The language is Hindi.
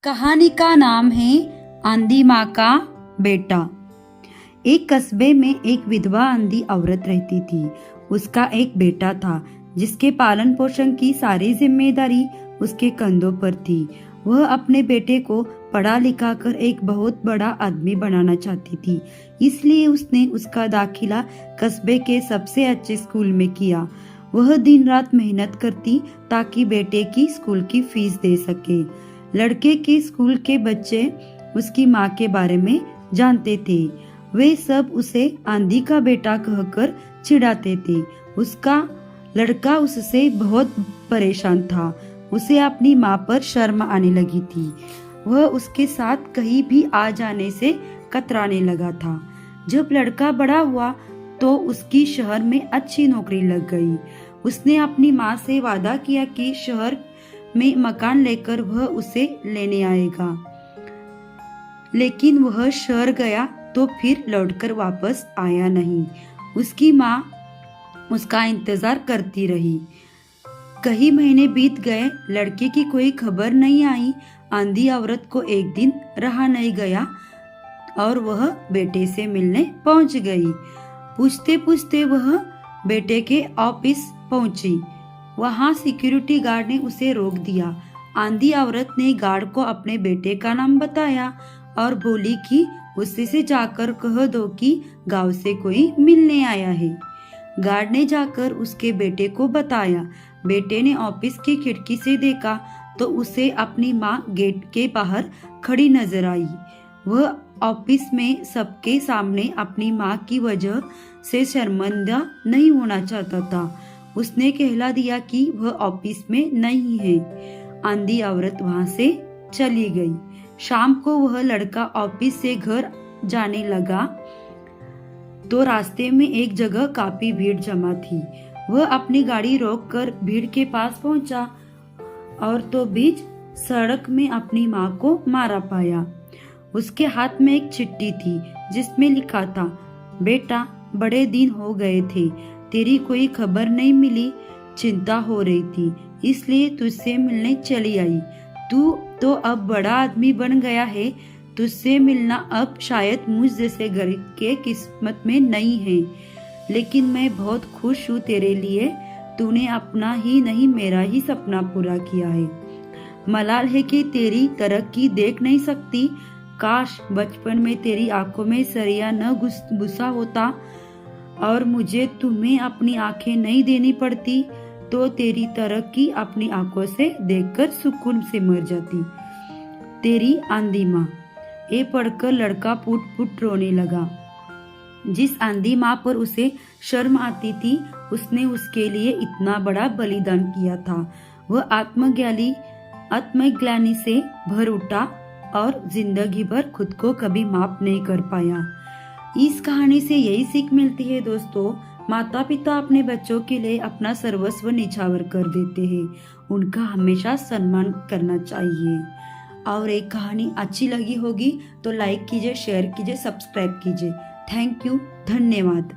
कहानी का नाम है आंधी माँ का बेटा। एक कस्बे में एक विधवा आंधी औरत रहती थी। उसका एक बेटा था जिसके पालन पोषण की सारी जिम्मेदारी उसके कंधों पर थी। वह अपने बेटे को पढ़ा लिखा कर एक बहुत बड़ा आदमी बनाना चाहती थी, इसलिए उसने उसका दाखिला कस्बे के सबसे अच्छे स्कूल में किया। वह दिन रात मेहनत करती ताकि बेटे की स्कूल की फीस दे सके। लड़के के स्कूल के बच्चे उसकी माँ के बारे में जानते थे। वे सब उसे आंधी का बेटा कहकर चिढ़ाते थे। उसका लड़का उससे बहुत परेशान था। उसे अपनी माँ पर शर्म आने लगी थी। वह उसके साथ कहीं भी आ जाने से कतराने लगा था। जब लड़का बड़ा हुआ तो उसकी शहर में अच्छी नौकरी लग गई। उसने अपनी माँ से वादा किया कि शहर में मकान लेकर वह उसे लेने आएगा, लेकिन वह शहर गया तो फिर लौटकर वापस आया नहीं। उसकी माँ उसका इंतजार करती रही। कई महीने बीत गए, लड़के की कोई खबर नहीं आई। आंधी औरत को एक दिन रहा नहीं गया और वह बेटे से मिलने पहुंच गई। पूछते पूछते वह बेटे के ऑफिस पहुंची। वहां सिक्योरिटी गार्ड ने उसे रोक दिया। आंधी औरत ने गार्ड को अपने बेटे का नाम बताया और बोली कि उससे से जाकर कह दो कि गांव से कोई मिलने आया है। गार्ड ने जाकर उसके बेटे को बताया। बेटे ने ऑफिस की खिड़की से देखा तो उसे अपनी माँ गेट के बाहर खड़ी नजर आई। वह ऑफिस में सबके सामने अपनी माँ की वजह से शर्मिंदा नहीं होना चाहता था। उसने कहला दिया कि वह ऑफिस में नहीं है। आंधी औरत वहां से चली गई। शाम को वह लड़का ऑफिस से घर जाने लगा तो रास्ते में एक जगह काफी भीड़ जमा थी। वह अपनी गाड़ी रोककर भीड़ के पास पहुंचा और तो बीच सड़क में अपनी माँ को मारा पाया। उसके हाथ में एक चिट्ठी थी जिसमें लिखा था, बेटा बड़े दिन हो गए थे, तेरी कोई खबर नहीं मिली। चिंता हो रही थी इसलिए तुझसे मिलने चली आई। तू तो अब बड़ा आदमी बन गया है, तुझसे मिलना अब शायद मुझ जैसे गरीब के किस्मत में नहीं है, लेकिन मैं बहुत खुश हूँ तेरे लिए। तूने अपना ही नहीं मेरा ही सपना पूरा किया है। मलाल है कि तेरी तरक्की देख नहीं सकती। काश बचपन में तेरी आंखों में सरिया न घुसा होता और मुझे तुम्हें अपनी आंखें नहीं देनी पड़ती, तो तेरी तरक्की अपनी आंखों से देखकर सुकून से मर जाती। तेरी आंधी माँ। ये पढ़कर लड़का फुट फुट रोने लगा। जिस आंधी माँ पर उसे शर्म आती थी, उसने उसके लिए इतना बड़ा बलिदान किया था। वह आत्मग्लानि से भर उठा और जिंदगी भर खुद को कभी माफ नहीं कर पाया। इस कहानी से यही सीख मिलती है दोस्तों, माता पिता अपने बच्चों के लिए अपना सर्वस्व निछावर कर देते हैं। उनका हमेशा सम्मान करना चाहिए। और एक कहानी अच्छी लगी होगी तो लाइक कीजिए, शेयर कीजिए, सब्सक्राइब कीजिए। थैंक यू, धन्यवाद।